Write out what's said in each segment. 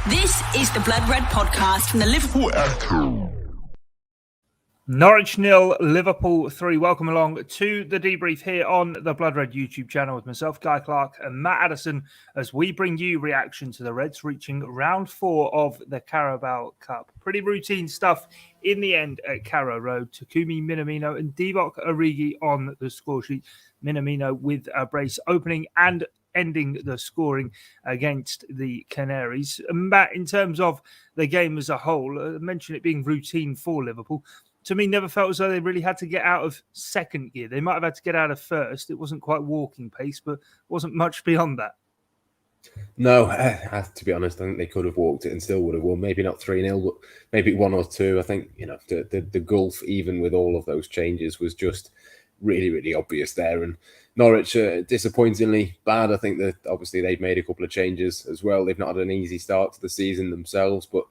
This is the Blood Red podcast from the Liverpool Echo. Norwich 0, Liverpool 3. Welcome along to the debrief here on the Blood Red YouTube channel with myself, Guy Clarke, and Matt Addison, as we bring you reaction to the Reds reaching round 4 of the Carabao Cup. Pretty routine stuff in the end at Carrow Road. Takumi, Minamino and Divock Origi on the score sheet. Minamino with a brace opening and ending the scoring against the Canaries. Matt, in terms of the game as a whole, I mentioned it being routine for Liverpool. To me, never felt as though they really had to get out of second gear. They might have had to get out of first. It wasn't quite walking pace, but wasn't much beyond that. No, to be honest, I think they could have walked it and still would have won. Maybe not 3-0, but maybe 1 or 2. I think, the gulf, even with all of those changes, was just really, really obvious there. And Norwich, disappointingly bad. I think that obviously they've made a couple of changes as well. They've not had an easy start to the season themselves, but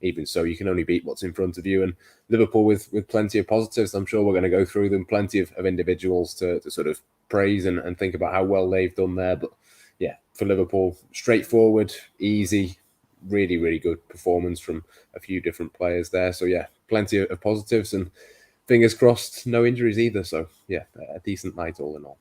even so, you can only beat what's in front of you. And Liverpool with plenty of positives. I'm sure we're going to go through them. Plenty of individuals to sort of praise and think about how well they've done there. But yeah, for Liverpool, straightforward, easy, really, really good performance from a few different players there. So yeah, plenty of positives and fingers crossed, no injuries either. So yeah, a decent night all in all.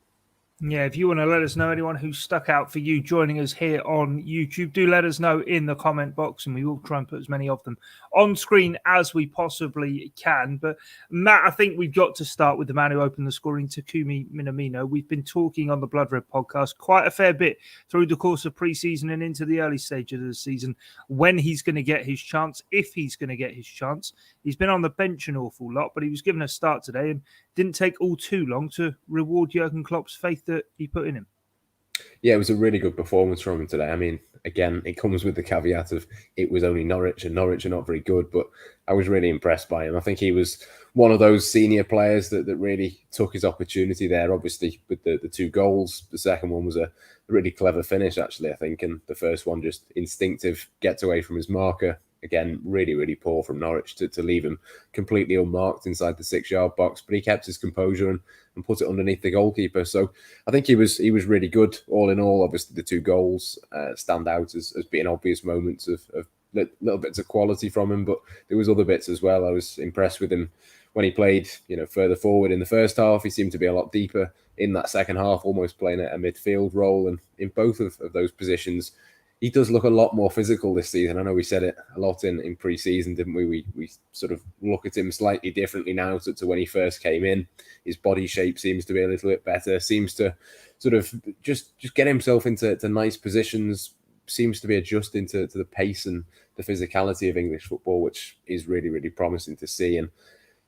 Yeah, if you want to let us know anyone who stuck out for you joining us here on YouTube, do let us know in the comment box and we will try and put as many of them on screen as we possibly can. But Matt, I think we've got to start with the man who opened the scoring, Takumi Minamino. We've been talking on the Blood Red podcast quite a fair bit through the course of pre-season and into the early stages of the season when he's going to get his chance, if he's going to get his chance. He's been on the bench an awful lot, but he was given a start today and didn't take all too long to reward Jurgen Klopp's faith that he put in him. Yeah, it was a really good performance from him today. I mean, again, it comes with the caveat of it was only Norwich, and Norwich are not very good, but I was really impressed by him. I think he was one of those senior players that really took his opportunity there, obviously, with the 2 goals. The second one was a really clever finish, actually, I think, and the first one just instinctive, gets away from his marker. Again, really, really poor from Norwich to leave him completely unmarked inside the 6-yard box. But he kept his composure and put it underneath the goalkeeper. So I think he was really good all in all. Obviously, the 2 goals stand out as being obvious moments of little bits of quality from him. But there was other bits as well. I was impressed with him when he played, further forward in the first half. He seemed to be a lot deeper in that second half, almost playing a midfield role. And in both of those positions, he does look a lot more physical this season. I know we said it a lot in pre-season, didn't we? We sort of look at him slightly differently now to when he first came in. His body shape seems to be a little bit better, seems to sort of just get himself into nice positions, seems to be adjusting to the pace and the physicality of English football, which is really, really promising to see. And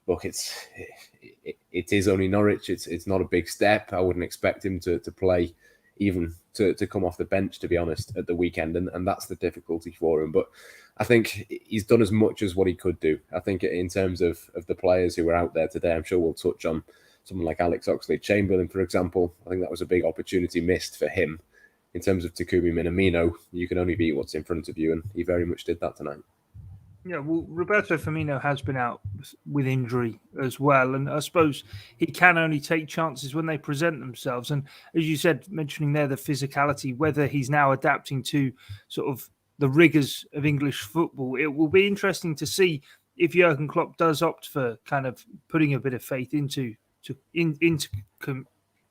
look, it is only Norwich. It's not a big step. I wouldn't expect him to play even to come off the bench, to be honest, at the weekend. And that's the difficulty for him. But I think he's done as much as what he could do. I think in terms of the players who were out there today, I'm sure we'll touch on someone like Alex Oxlade-Chamberlain, for example. I think that was a big opportunity missed for him. In terms of Takumi Minamino, you can only beat what's in front of you, and he very much did that tonight. Yeah, well, Roberto Firmino has been out with injury as well. And I suppose he can only take chances when they present themselves. And as you said, mentioning there the physicality, whether he's now adapting to sort of the rigours of English football, it will be interesting to see if Jurgen Klopp does opt for kind of putting a bit of faith into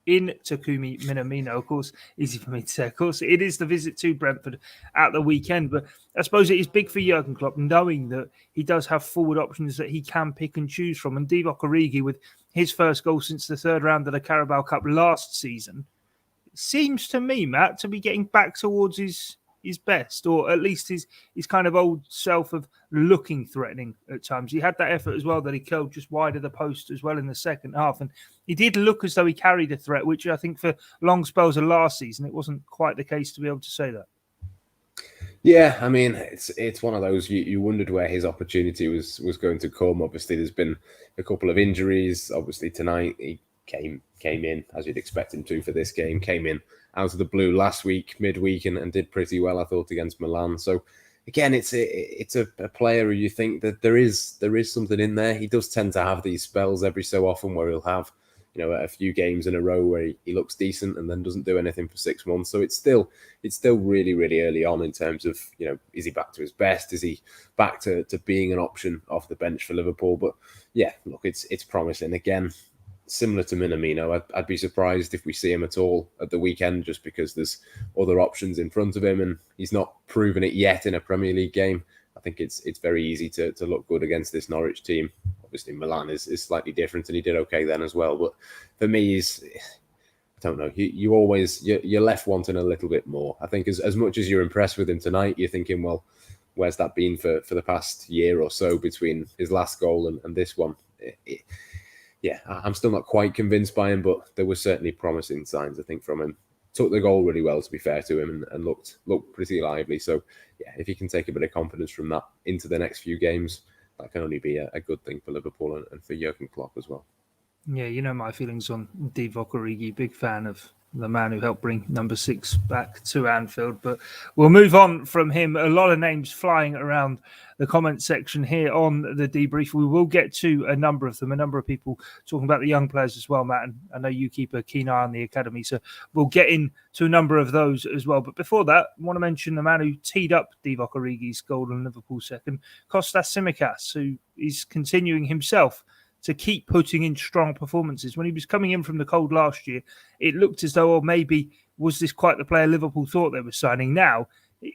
Takumi Minamino. Of course, easy for me to say. Of course, it is the visit to Brentford at the weekend, but I suppose it is big for Jurgen Klopp knowing that he does have forward options that he can pick and choose from. And Divock Origi, with his first goal since the 3rd round of the Carabao Cup last season, seems to me, Matt, to be getting back towards his best, or at least his kind of old self of looking threatening at times. He had that effort as well that he curled just wide of the post as well in the second half, and he did look as though he carried a threat, which I think for long spells of last season it wasn't quite the case to be able to say that. Yeah, I mean, it's one of those, you wondered where his opportunity was going to come. Obviously, there's been a couple of injuries. Obviously, tonight he came in, as you'd expect him to for this game, came in out of the blue last week, midweek, and did pretty well, I thought, against Milan. So, again, it's a player who you think that there is something in there. He does tend to have these spells every so often where he'll have a few games in a row where he looks decent and then doesn't do anything for 6 months. So it's still really, really early on in terms of, is he back to his best? Is he back to being an option off the bench for Liverpool? But yeah, look, it's promising. Again, similar to Minamino, I'd be surprised if we see him at all at the weekend, just because there's other options in front of him and he's not proven it yet in a Premier League game. I think it's very easy to look good against this Norwich team. Obviously, Milan is slightly different and he did okay then as well. But for me, I don't know, you're left wanting a little bit more. I think as much as you're impressed with him tonight, you're thinking, well, where's that been for the past year or so between his last goal and this one? Yeah, I'm still not quite convinced by him, but there were certainly promising signs, I think, from him. Took the goal really well, to be fair to him, and looked pretty lively. So, yeah, if he can take a bit of confidence from that into the next few games, that can only be a good thing for Liverpool and for Jurgen Klopp as well. Yeah, you know my feelings on Divock Origi. Big fan of the man who helped bring number 6 back to Anfield. But we'll move on from him. A lot of names flying around the comment section here on the debrief. We will get to a number of them, a number of people talking about the young players as well, Matt. And I know you keep a keen eye on the academy, so we'll get into a number of those as well. But before that, I want to mention the man who teed up Divock Origi's goal and Liverpool's second, Kostas Tsimikas, who is continuing himself to keep putting in strong performances. When he was coming in from the cold last year, it looked as though, maybe was this quite the player Liverpool thought they were signing? Now,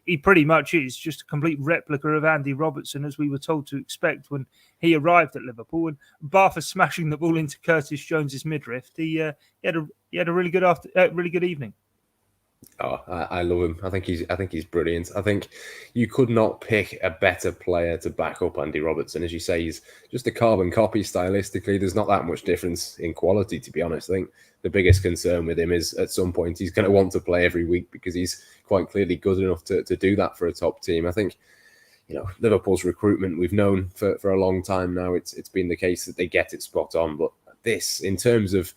he pretty much is just a complete replica of Andy Robertson, as we were told to expect when he arrived at Liverpool. And bar for smashing the ball into Curtis Jones's midriff, he had a really good evening. Oh, I love him. I think he's brilliant. I think you could not pick a better player to back up Andy Robertson. As you say, he's just a carbon copy stylistically. There's not that much difference in quality, to be honest. I think the biggest concern with him is at some point he's going to want to play every week because he's quite clearly good enough to do that for a top team. I think, Liverpool's recruitment, we've known for a long time now, it's been the case that they get it spot on. But this, in terms of,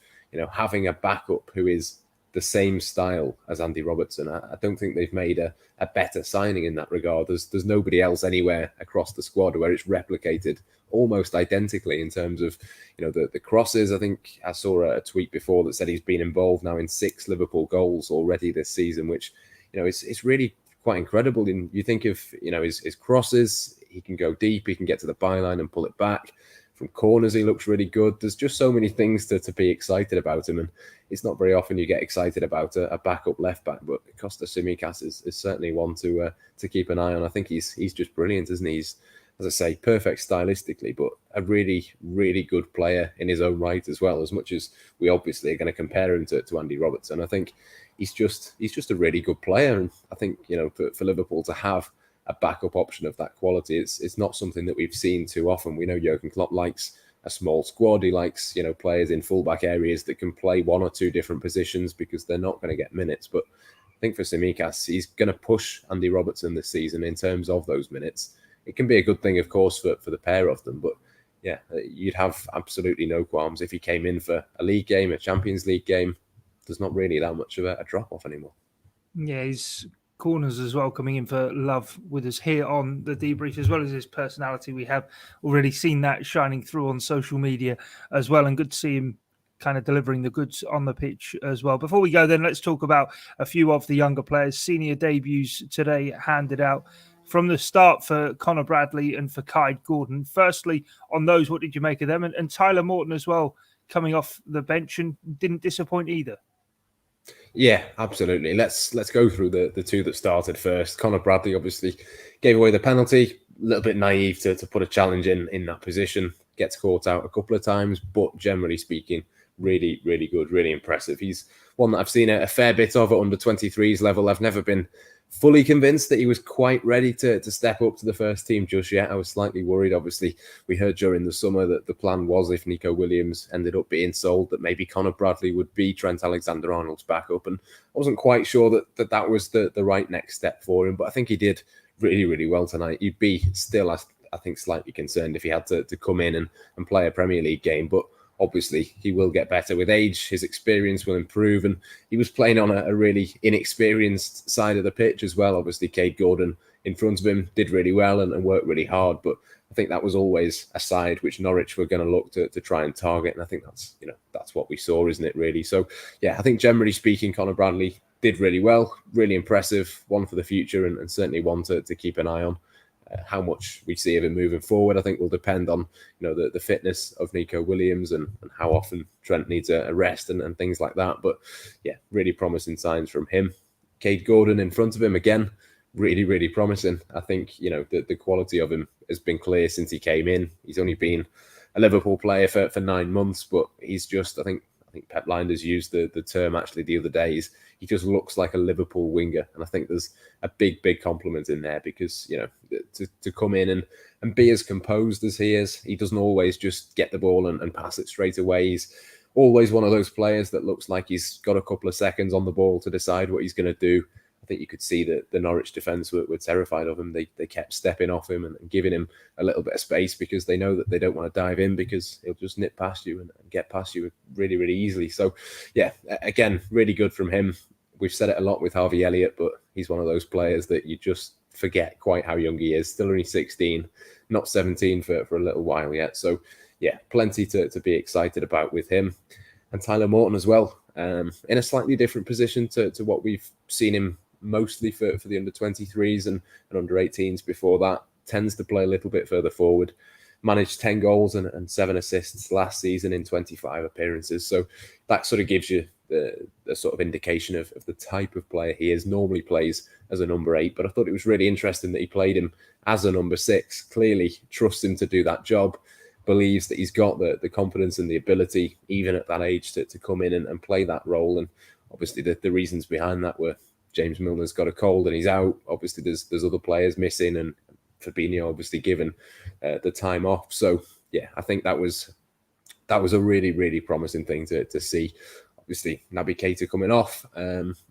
having a backup who is the same style as Andy Robertson, I don't think they've made a better signing in that regard. There's nobody else anywhere across the squad where it's replicated almost identically in terms of, the crosses. I think I saw a tweet before that said he's been involved now in 6 Liverpool goals already this season, which, it's really quite incredible. And you think of, his crosses, he can go deep, he can get to the byline and pull it back. From corners, he looks really good. There's just so many things to be excited about him, and it's not very often you get excited about a backup left back. But Kostas Tsimikas is certainly one to keep an eye on. I think he's just brilliant, isn't he? He's, as I say, perfect stylistically, but a really, really good player in his own right as well. As much as we obviously are going to compare him to Andy Robertson, I think he's just a really good player. And I think for Liverpool to have a backup option of that quality, it's not something that we've seen too often. We know Jurgen Klopp likes a small squad. He likes players in fullback areas that can play 1 or 2 different positions because they're not going to get minutes. But I think for Tsimikas, he's going to push Andy Robertson this season in terms of those minutes. It can be a good thing, of course, for the pair of them. But yeah, you'd have absolutely no qualms if he came in for a league game, a Champions League game. There's not really that much of a drop off anymore. Yeah, he's corners as well, coming in for love with us here on the debrief, as well as his personality. We have already seen that shining through on social media as well, and good to see him kind of delivering the goods on the pitch as well. Before we go then, let's talk about a few of the younger players. Senior debuts today handed out from the start for Conor Bradley and for Kaide Gordon. Firstly, on those, what did you make of them? And Tyler Morton as well, coming off the bench and didn't disappoint either. Yeah, absolutely. Let's go through the 2 that started first. Conor Bradley obviously gave away the penalty. A little bit naive to put a challenge in that position. Gets caught out a couple of times, but generally speaking, really, really good, really impressive. He's one that I've seen a fair bit of at under 23s level. I've never been fully convinced that he was quite ready to step up to the first team just yet. I was slightly worried. Obviously, we heard during the summer that the plan was, if Nico Williams ended up being sold, that maybe Conor Bradley would be Trent Alexander-Arnold's backup. And I wasn't quite sure that was the right next step for him. But I think he did really, really well tonight. You'd be still, I think, slightly concerned if he had to come in and play a Premier League game. But obviously he will get better with age. His experience will improve, and he was playing on a really inexperienced side of the pitch as well. Obviously, Kaide Gordon in front of him did really well and worked really hard, but I think that was always a side which Norwich were going to look to try and target, and I think that's what we saw, isn't it, really? So, yeah, I think generally speaking, Conor Bradley did really well, really impressive, one for the future, and certainly one to keep an eye on. How much we see of him moving forward, I think, will depend on the fitness of Nico Williams and how often Trent needs a rest and things like that. But yeah, really promising signs from him. Kaide Gordon in front of him again, really, really promising. I think the quality of him has been clear since he came in. He's only been a Liverpool player for 9 months, but he's just, I think Pep Linders used the term actually the other day. He just looks like a Liverpool winger, and I think there's a big compliment in there because to come in and be as composed as he is. He doesn't always just get the ball and pass it straight away. He's always one of those players that looks like he's got a couple of seconds on the ball to decide what he's going to do. I think you could see that the Norwich defence were terrified of him. They kept stepping off him and giving him a little bit of space because they know that they don't want to dive in because he'll just nip past you and get past you really, really easily. So, yeah, again, really good from him. We've said it a lot with Harvey Elliott, but he's one of those players that you just forget quite how young he is. Still only 16, not 17 for a little while yet. So, yeah, plenty to be excited about with him. And Tyler Morton as well, in a slightly different position to what we've seen him mostly for the under-23s and under-18s before that. Tends to play a little bit further forward. Managed 10 goals and 7 assists last season in 25 appearances. So that sort of gives you the sort of indication of the type of player he is. Normally plays as a number 8, but I thought it was really interesting that he played him as a number 6. Clearly trusts him to do that job. Believes that he's got the confidence and the ability, even at that age, to come in and play that role. And obviously the reasons behind that were James Milner's got a cold and he's out. Obviously there's other players missing and Fabinho obviously given the time off. So yeah, I think that was a really, really promising thing to see. Obviously Naby Keita coming off.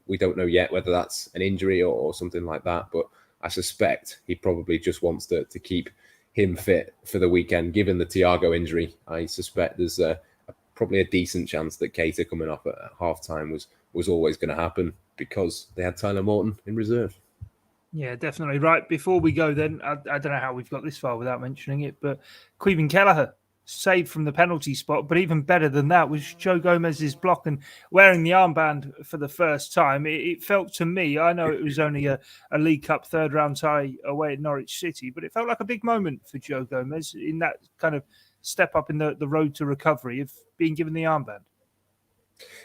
We don't know yet whether that's an injury or something like that, but I suspect he probably just wants to keep him fit for the weekend. Given the Thiago injury, I suspect there's probably a decent chance that Keita coming off at half-time was always going to happen because they had Tyler Morton in reserve. Yeah, definitely. Right, before we go then, I don't know how we've got this far without mentioning it, but Caoimhin Kelleher saved from the penalty spot, but even better than that was Joe Gomez's block and wearing the armband for the first time. It felt to me, I know it was only a League Cup third-round tie away at Norwich City, but it felt like a big moment for Joe Gomez in that kind of step up in the road to recovery of being given the armband.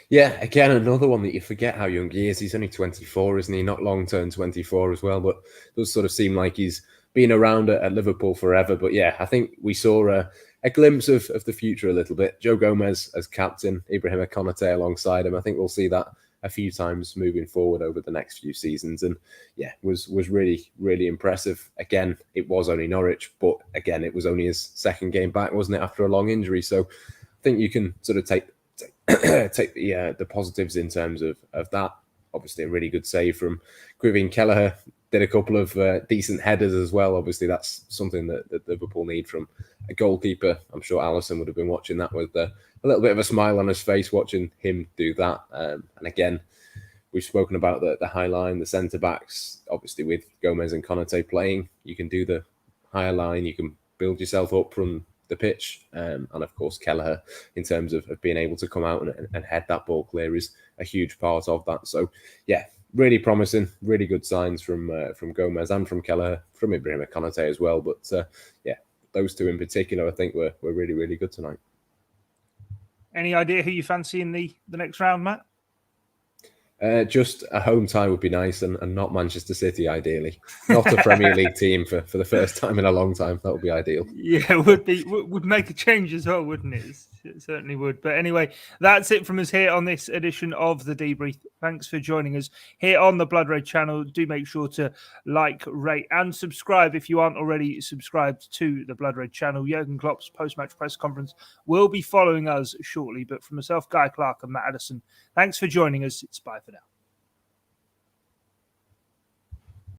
Yeah, again, another one that you forget how young he is. He's only 24, isn't he? Not long turned 24 as well, but it does sort of seem like he's been around at Liverpool forever. But yeah, I think we saw a glimpse of the future a little bit. Joe Gomez as captain, Ibrahim Konate alongside him. I think we'll see that a few times moving forward over the next few seasons. And yeah, was really, really impressive. Again, it was only Norwich, but again, it was only his second game back, wasn't it, after a long injury? So I think you can sort of take the positives in terms of that. Obviously, a really good save from Caoimhin Kelleher. Did a couple of decent headers as well. Obviously, that's something that Liverpool need from a goalkeeper. I'm sure Addison would have been watching that with a little bit of a smile on his face watching him do that. And again, we've spoken about the high line, the centre-backs. Obviously, with Gomez and Konate playing, you can do the higher line. You can build yourself up from the pitch. And of course, Kelleher, in terms of being able to come out and head that ball clear, is a huge part of that. So, yeah, really promising, really good signs from Gomez and from Kelleher, from Ibrahim Konate as well. But yeah, those two in particular, I think were really, really good tonight. Any idea who you fancy in the next round, Matt? Just a home tie would be nice, and not Manchester City, ideally. Not a Premier League team for the first time in a long time. That would be ideal. Yeah, would make a change as well, wouldn't it? It certainly would. But anyway, that's it from us here on this edition of the Debrief. Thanks for joining us here on the Blood Red channel. Do make sure to like, rate, and subscribe if you aren't already subscribed to the Blood Red channel. Jurgen Klopp's post-match press conference will be following us shortly. But from myself, Guy Clarke, and Matt Addison, thanks for joining us. It's bye.